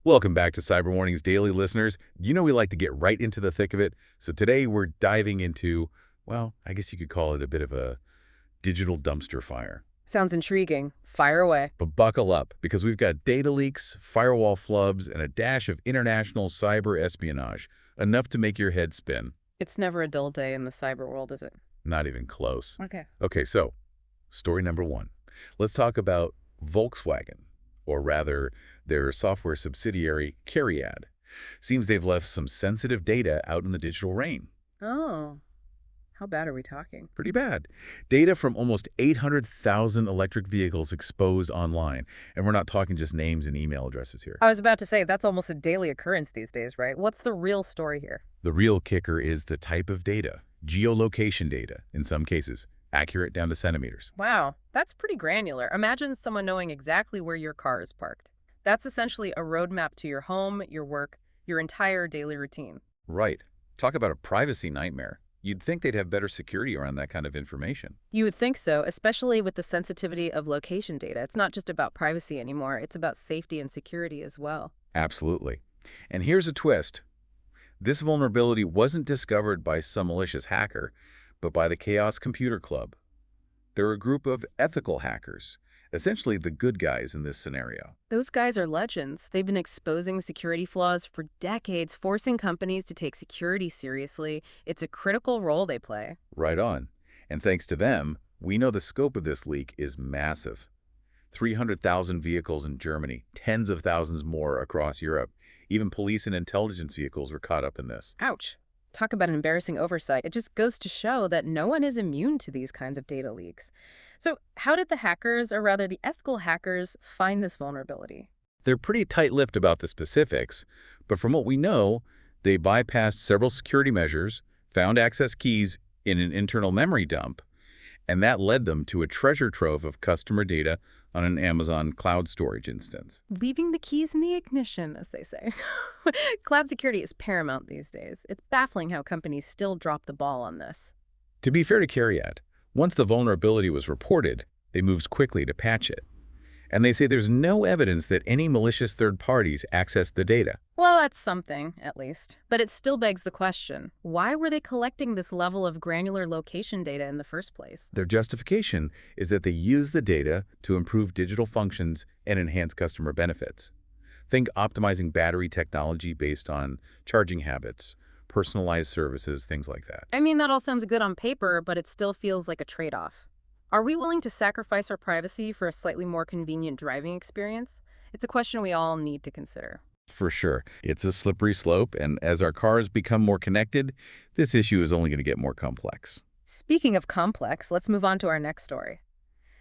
Welcome back to Cyber Warnings Daily, listeners. You know we like to get right into the thick of it, so today we're diving into, well, I guess you could call it a bit of a digital dumpster fire. Sounds intriguing. Fire away. But buckle up, because we've got data leaks, firewall flubs, and a dash of international cyber espionage, enough to make your head spin. It's never a dull day in the cyber world, is it? Not even close. Okay. Okay, so, story number one. Let's talk about Volkswagen, or rather, their software subsidiary, Cariad. Seems they've left some sensitive data out in the digital rain. Oh, how bad are we talking? Pretty bad. Data from almost 800,000 electric vehicles exposed online. And we're not talking just names and email addresses here. I was about to say, that's almost a daily occurrence these days, right? What's the real story here? The real kicker is the type of data. Geolocation data, in some cases, accurate down to centimeters. Wow, that's pretty granular. Imagine someone knowing exactly where your car is parked. That's essentially a roadmap to your home, your work, your entire daily routine. Right. Talk about a privacy nightmare. You'd think they'd have better security around that kind of information. You would think so, especially with the sensitivity of location data. It's not just about privacy anymore, it's about safety and security as well. Absolutely. And here's a twist. This vulnerability wasn't discovered by some malicious hacker, but by the Chaos Computer Club. They're a group of ethical hackers, essentially the good guys in this scenario. Those guys are legends. They've been exposing security flaws for decades, forcing companies to take security seriously. It's a critical role they play. Right on. And thanks to them, we know the scope of this leak is massive. 300,000 vehicles in Germany, tens of thousands more across Europe. Even police and intelligence vehicles were caught up in this. Ouch. Talk about embarrassing oversight. It just goes to show that no one is immune to these kinds of data leaks. So how did the hackers, or rather the ethical hackers, find this vulnerability? They're pretty tight-lipped about the specifics, but from what we know, they bypassed several security measures, found access keys in an internal memory dump, and that led them to a treasure trove of customer data on an Amazon cloud storage instance. Leaving the keys in the ignition, as they say. Cloud security is paramount these days. It's baffling how companies still drop the ball on this. To be fair to Cariad, once the vulnerability was reported, they moved quickly to patch it. And they say there's no evidence that any malicious third parties accessed the data. Well, that's something, at least. But it still begs the question, why were they collecting this level of granular location data in the first place? Their justification is that they use the data to improve digital functions and enhance customer benefits. Think optimizing battery technology based on charging habits, personalized services, things like that. I mean, that all sounds good on paper, but it still feels like a trade-off. Are we willing to sacrifice our privacy for a slightly more convenient driving experience? It's a question we all need to consider. For sure. It's a slippery slope, and as our cars become more connected, this issue is only going to get more complex. Speaking of complex, let's move on to our next story.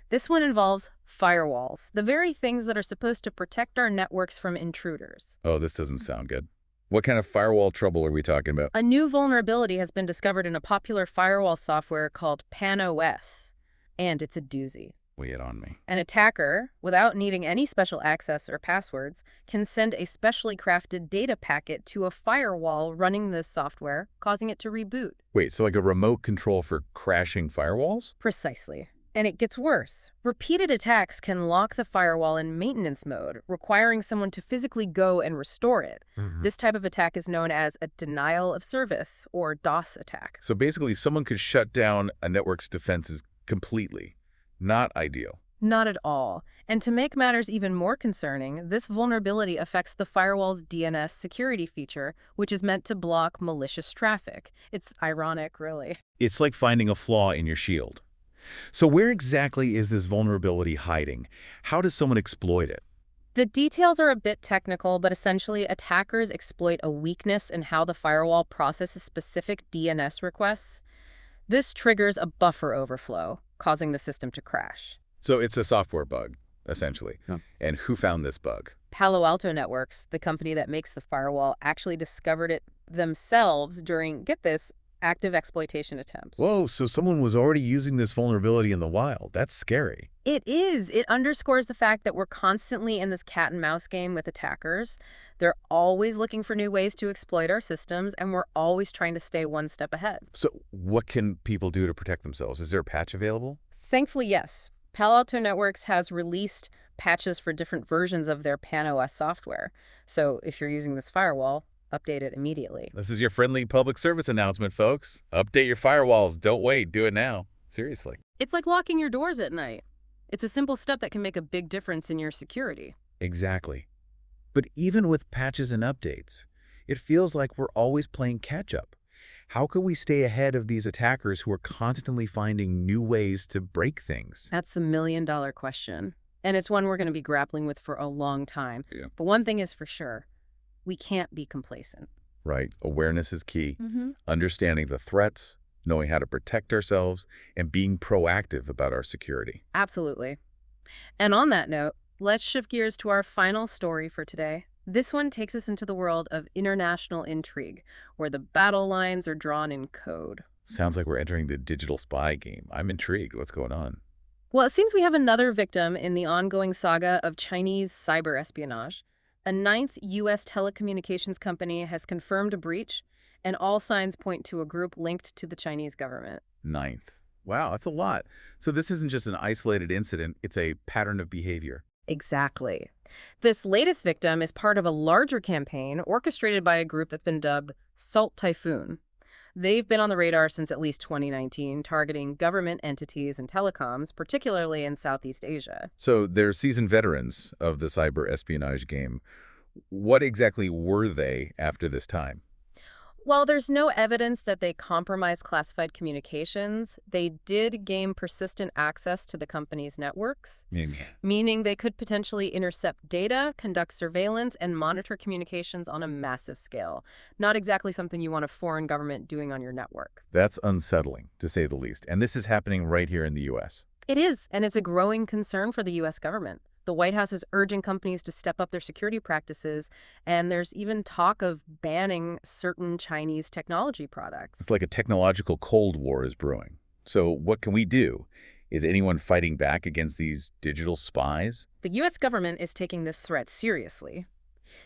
This one involves firewalls, the very things that are supposed to protect our networks from intruders. Oh, this doesn't sound good. What kind of firewall trouble are we talking about? A new vulnerability has been discovered in a popular firewall software called PAN-OS, and it's a doozy. Lay it on me. An attacker, without needing any special access or passwords, can send a specially crafted data packet to a firewall running this software, causing it to reboot. Wait, so like a remote control for crashing firewalls? Precisely. And it gets worse. Repeated attacks can lock the firewall in maintenance mode, requiring someone to physically go and restore it. This type of attack is known as a denial of service, or DOS attack. So basically, someone could shut down a network's defenses completely. Not ideal. Not at all. And to make matters even more concerning, this vulnerability affects the firewall's DNS security feature, which is meant to block malicious traffic. It's ironic, really. It's like finding a flaw in your shield. So where exactly is this vulnerability hiding? How does someone exploit it? The details are a bit technical, but essentially attackers exploit a weakness in how the firewall processes specific DNS requests. This triggers a buffer overflow, causing the system to crash. So it's a software bug, essentially. Yeah. And who found this bug? Palo Alto Networks, the company that makes the firewall, actually discovered it themselves during, get this, active exploitation attempts. Whoa, so someone was already using this vulnerability in the wild. That's scary. It is. It underscores the fact that we're constantly in this cat and mouse game with attackers. They're always looking for new ways to exploit our systems, and we're always trying to stay one step ahead. So what can people do to protect themselves? Is there a patch available? Thankfully, yes. Palo Alto Networks has released patches for different versions of their PAN-OS software. So if you're using this firewall, update it immediately. This is your friendly public service announcement, folks. Update your firewalls. Don't wait. Do it now. Seriously. It's like locking your doors at night. It's a simple step that can make a big difference in your security. Exactly. But even with patches and updates, it feels like we're always playing catch-up. How could we stay ahead of these attackers who are constantly finding new ways to break things? That's the million-dollar question. And it's one we're going to be grappling with for a long time. Yeah. But one thing is for sure, we can't be complacent. Right. Awareness is key. Mm-hmm. Understanding the threats, knowing how to protect ourselves, and being proactive about our security. Absolutely. And on that note, let's shift gears to our final story for today. This one takes us into the world of international intrigue, where the battle lines are drawn in code. Sounds like we're entering the digital spy game. I'm intrigued. What's going on? Well, it seems we have another victim in the ongoing saga of Chinese cyber espionage. A ninth U.S. telecommunications company has confirmed a breach, and all signs point to a group linked to the Chinese government. Ninth. Wow, that's a lot. So this isn't just an isolated incident. It's a pattern of behavior. Exactly. This latest victim is part of a larger campaign orchestrated by a group that's been dubbed Salt Typhoon. They've been on the radar since at least 2019, targeting government entities and telecoms, particularly in Southeast Asia. So they're seasoned veterans of the cyber espionage game. What exactly were they after this time? While there's no evidence that they compromised classified communications, they did gain persistent access to the company's networks, meaning they could potentially intercept data, conduct surveillance, and monitor communications on a massive scale. Not exactly something you want a foreign government doing on your network. That's unsettling, to say the least. And this is happening right here in the U.S. It is, and it's a growing concern for the U.S. government. The White House is urging companies to step up their security practices, and there's even talk of banning certain Chinese technology products. It's like a technological Cold War is brewing. So what can we do? Is anyone fighting back against these digital spies? The U.S. government is taking this threat seriously.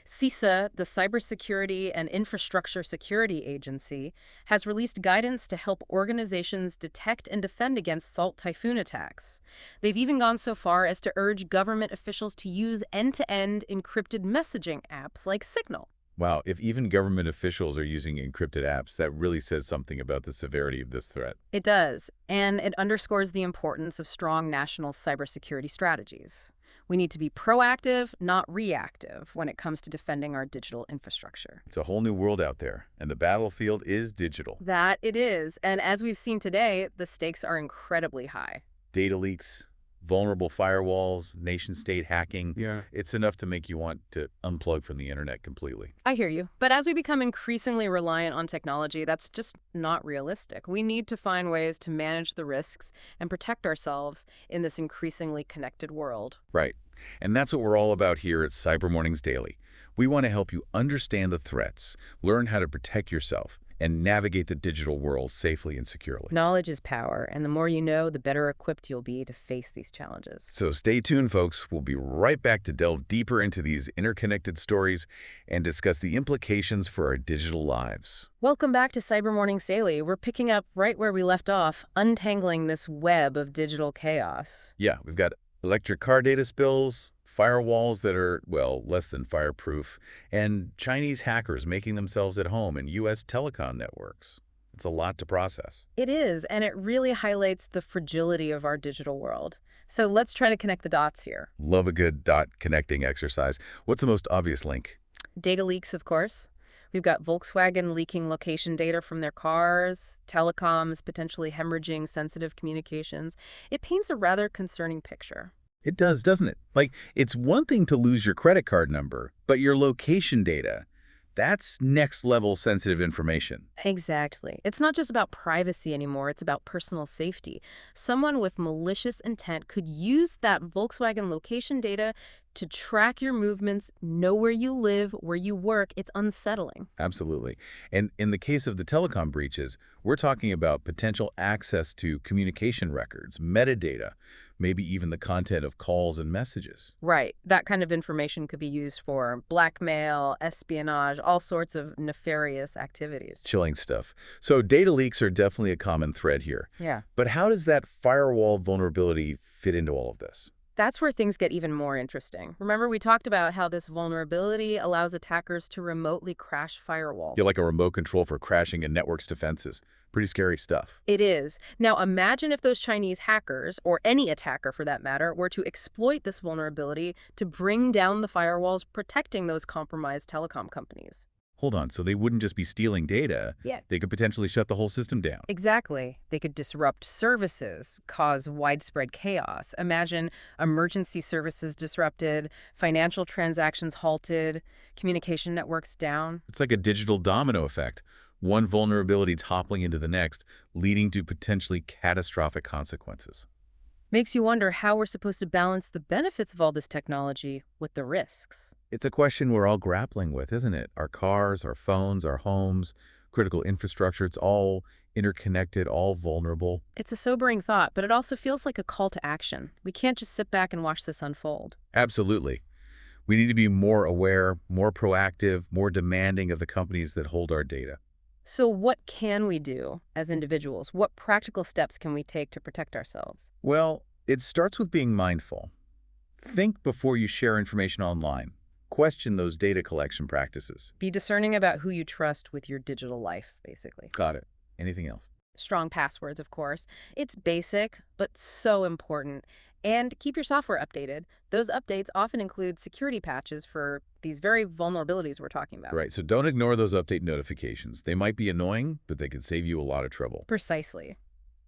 CISA, the Cybersecurity and Infrastructure Security Agency, has released guidance to help organizations detect and defend against Salt Typhoon attacks. They've even gone so far as to urge government officials to use end-to-end encrypted messaging apps like Signal. Wow, if even government officials are using encrypted apps, that really says something about the severity of this threat. It does, and it underscores the importance of strong national cybersecurity strategies. We need to be proactive, not reactive, when it comes to defending our digital infrastructure. It's a whole new world out there, and the battlefield is digital. That it is, and as we've seen today, the stakes are incredibly high. Data leaks, vulnerable firewalls, nation-state hacking. Yeah. It's enough to make you want to unplug from the internet completely. I hear you. But as we become increasingly reliant on technology, that's just not realistic. We need to find ways to manage the risks and protect ourselves in this increasingly connected world. Right. And that's what we're all about here at Cyber Mornings Daily. We want to help you understand the threats, learn how to protect yourself, and navigate the digital world safely and securely. Knowledge is power, and the more you know, the better equipped you'll be to face these challenges. So stay tuned, folks. We'll be right back to delve deeper into these interconnected stories and discuss the implications for our digital lives. Welcome back to Cyber Mornings Daily. We're picking up right where we left off, untangling this web of digital chaos. Yeah, we've got electric car data spills, firewalls that are, well, less than fireproof, and Chinese hackers making themselves at home in U.S. telecom networks. It's a lot to process. It is, and it really highlights the fragility of our digital world. So let's try to connect the dots here. Love a good dot connecting exercise. What's the most obvious link? Data leaks, of course. We've got Volkswagen leaking location data from their cars, telecoms potentially hemorrhaging sensitive communications. It paints a rather concerning picture. It does, doesn't it? Like, it's one thing to lose your credit card number, but your location data, that's next-level sensitive information. Exactly. It's not just about privacy anymore, it's about personal safety. Someone with malicious intent could use that Volkswagen location data to track your movements, know where you live, where you work. It's unsettling. Absolutely. And in the case of the telecom breaches, we're talking about potential access to communication records, metadata, maybe even the content of calls and messages. Right. That kind of information could be used for blackmail, espionage, all sorts of nefarious activities. Chilling stuff. So data leaks are definitely a common thread here. Yeah. But how does that firewall vulnerability fit into all of this? That's where things get even more interesting. Remember, we talked about how this vulnerability allows attackers to remotely crash firewalls. You're like a remote control for crashing a network's defenses. Pretty scary stuff. It is. Now imagine if those Chinese hackers, or any attacker for that matter, were to exploit this vulnerability to bring down the firewalls protecting those compromised telecom companies. Hold on, so they wouldn't just be stealing data. Yeah. They could potentially shut the whole system down. Exactly. They could disrupt services, cause widespread chaos. Imagine emergency services disrupted, financial transactions halted, communication networks down. It's like a digital domino effect. One vulnerability toppling into the next, leading to potentially catastrophic consequences. Makes you wonder how we're supposed to balance the benefits of all this technology with the risks. It's a question we're all grappling with, isn't it? Our cars, our phones, our homes, critical infrastructure, it's all interconnected, all vulnerable. It's a sobering thought, but it also feels like a call to action. We can't just sit back and watch this unfold. Absolutely. We need to be more aware, more proactive, more demanding of the companies that hold our data. So what can we do as individuals? What practical steps can we take to protect ourselves? Well, it starts with being mindful. Think before you share information online. Question those data collection practices. Be discerning about who you trust with your digital life, basically. Got it. Anything else? Strong passwords, of course. It's basic, but so important. And keep your software updated. Those updates often include security patches for these very vulnerabilities we're talking about. Right, so don't ignore those update notifications. They might be annoying, but they could save you a lot of trouble. Precisely.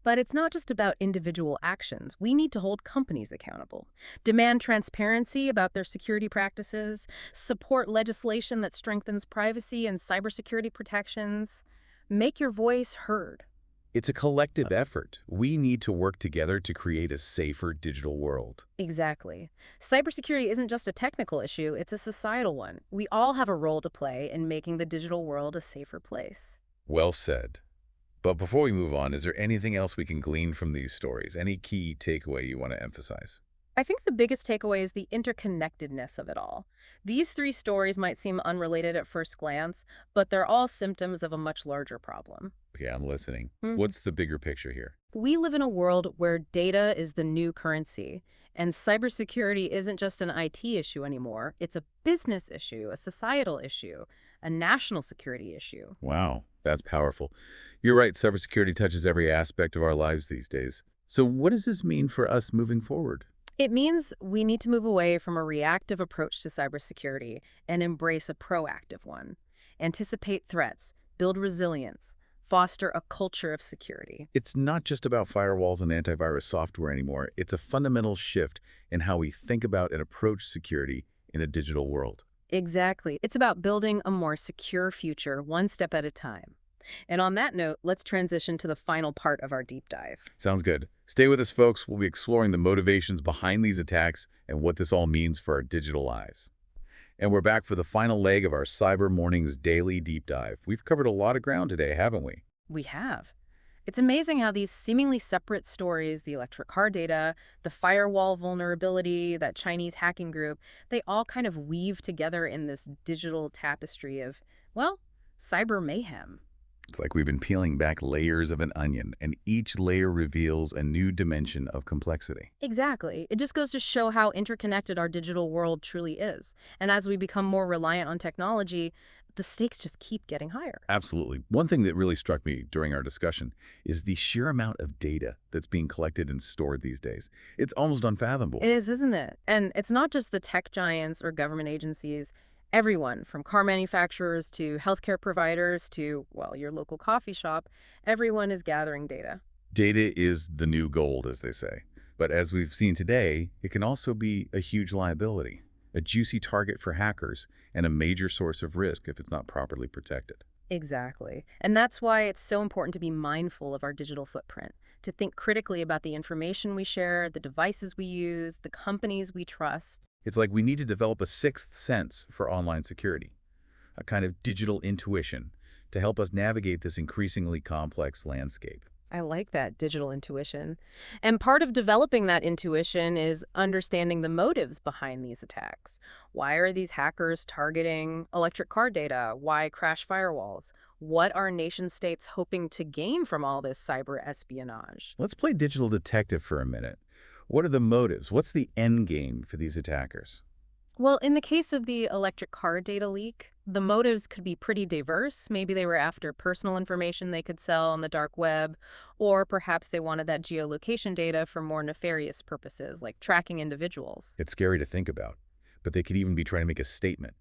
But it's not just about individual actions. We need to hold companies accountable, demand transparency about their security practices, support legislation that strengthens privacy and cybersecurity protections, make your voice heard. It's a collective effort. We need to work together to create a safer digital world. Exactly. Cybersecurity isn't just a technical issue, it's a societal one. We all have a role to play in making the digital world a safer place. Well said. But before we move on, is there anything else we can glean from these stories? Any key takeaway you want to emphasize? I think the biggest takeaway is the interconnectedness of it all. These three stories might seem unrelated at first glance, but they're all symptoms of a much larger problem. Okay, I'm listening. Mhm. What's the bigger picture here? We live in a world where data is the new currency, and cybersecurity isn't just an IT issue anymore. It's a business issue, a societal issue, a national security issue. Wow, that's powerful. You're right, cybersecurity touches every aspect of our lives these days. So what does this mean for us moving forward? It means we need to move away from a reactive approach to cybersecurity and embrace a proactive one. Anticipate threats, build resilience, foster a culture of security. It's not just about firewalls and antivirus software anymore. It's a fundamental shift in how we think about and approach security in a digital world. Exactly. It's about building a more secure future, one step at a time. And on that note, let's transition to the final part of our deep dive. Sounds good. Stay with us, folks. We'll be exploring the motivations behind these attacks and what this all means for our digital lives. And we're back for the final leg of our Cyber Mornings Daily Deep Dive. We've covered a lot of ground today, haven't we? We have. It's amazing how these seemingly separate stories, the electric car data, the firewall vulnerability, that Chinese hacking group, they all kind of weave together in this digital tapestry of, well, cyber mayhem. It's like we've been peeling back layers of an onion, and each layer reveals a new dimension of complexity. Exactly. It just goes to show how interconnected our digital world truly is. And as we become more reliant on technology, the stakes just keep getting higher. Absolutely. One thing that really struck me during our discussion is the sheer amount of data that's being collected and stored these days. It's almost unfathomable. It is, isn't it? And it's not just the tech giants or government agencies. Everyone, from car manufacturers to healthcare providers to, well, your local coffee shop, everyone is gathering data. Data is the new gold, as they say. But as we've seen today, it can also be a huge liability, a juicy target for hackers, and a major source of risk if it's not properly protected. Exactly. And that's why it's so important to be mindful of our digital footprint, to think critically about the information we share, the devices we use, the companies we trust. It's like we need to develop a sixth sense for online security, a kind of digital intuition to help us navigate this increasingly complex landscape. I like that, digital intuition. And part of developing that intuition is understanding the motives behind these attacks. Why are these hackers targeting electric car data? Why crash firewalls? What are nation states hoping to gain from all this cyber espionage? Let's play digital detective for a minute. What are the motives? What's the end game for these attackers? Well, in the case of the electric car data leak, the motives could be pretty diverse. Maybe they were after personal information they could sell on the dark web, or perhaps they wanted that geolocation data for more nefarious purposes, like tracking individuals. It's scary to think about, but they could even be trying to make a statement.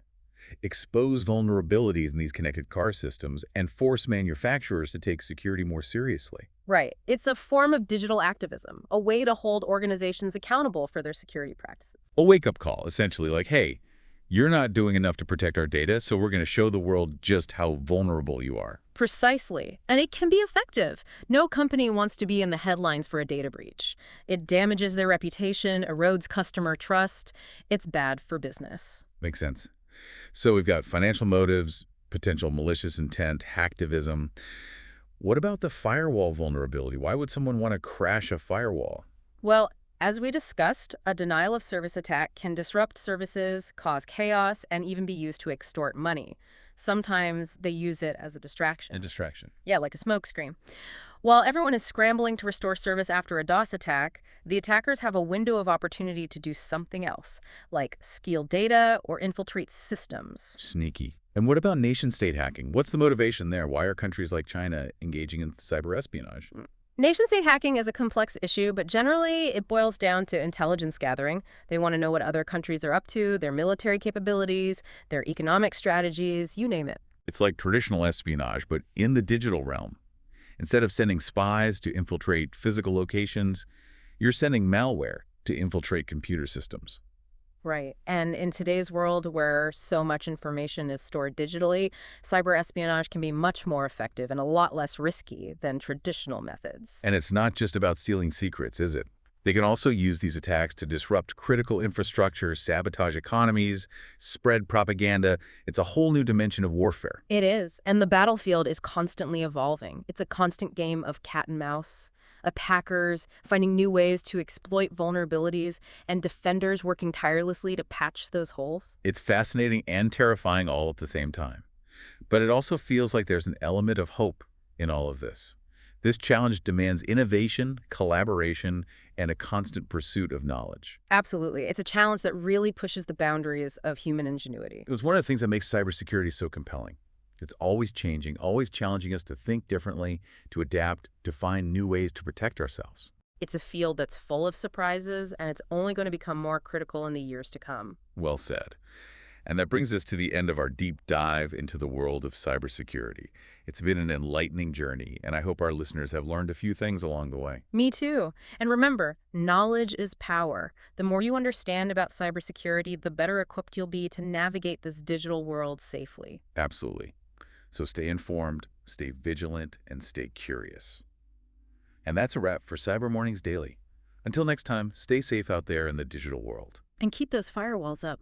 Expose vulnerabilities in these connected car systems and force manufacturers to take security more seriously. Right. It's a form of digital activism, a way to hold organizations accountable for their security practices. A wake-up call, essentially, like, hey, you're not doing enough to protect our data, so we're going to show the world just how vulnerable you are. Precisely. And it can be effective. No company wants to be in the headlines for a data breach. It damages their reputation, erodes customer trust. It's bad for business. Makes sense. So we've got financial motives, potential malicious intent, hacktivism. What about the firewall vulnerability? Why would someone want to crash a firewall? Well, as we discussed, a denial of service attack can disrupt services, cause chaos, and even be used to extort money. Sometimes they use it as a distraction. A distraction. Yeah, like a smokescreen. While everyone is scrambling to restore service after a DOS attack, the attackers have a window of opportunity to do something else, like steal data or infiltrate systems. Sneaky. And what about nation-state hacking? What's the motivation there? Why are countries like China engaging in cyber espionage? Nation-state hacking is a complex issue, but generally it boils down to intelligence gathering. They want to know what other countries are up to, their military capabilities, their economic strategies, you name it. It's like traditional espionage, but in the digital realm. Instead of sending spies to infiltrate physical locations, you're sending malware to infiltrate computer systems. Right. And in today's world where so much information is stored digitally, cyber espionage can be much more effective and a lot less risky than traditional methods. And it's not just about stealing secrets, is it? They can also use these attacks to disrupt critical infrastructure, sabotage economies, spread propaganda. It's a whole new dimension of warfare. It is. And the battlefield is constantly evolving. It's a constant game of cat and mouse. Attackers finding new ways to exploit vulnerabilities and defenders working tirelessly to patch those holes. It's fascinating and terrifying all at the same time. But it also feels like there's an element of hope in all of this. This challenge demands innovation, collaboration, and a constant pursuit of knowledge. Absolutely. It's a challenge that really pushes the boundaries of human ingenuity. It was one of the things that makes cybersecurity so compelling. It's always changing, always challenging us to think differently, to adapt, to find new ways to protect ourselves. It's a field that's full of surprises, and it's only going to become more critical in the years to come. Well said. And that brings us to the end of our deep dive into the world of cybersecurity. It's been an enlightening journey, and I hope our listeners have learned a few things along the way. Me too. And remember, knowledge is power. The more you understand about cybersecurity, the better equipped you'll be to navigate this digital world safely. Absolutely. So stay informed, stay vigilant, and stay curious. And that's a wrap for Cyber Mornings Daily. Until next time, stay safe out there in the digital world. And keep those firewalls up.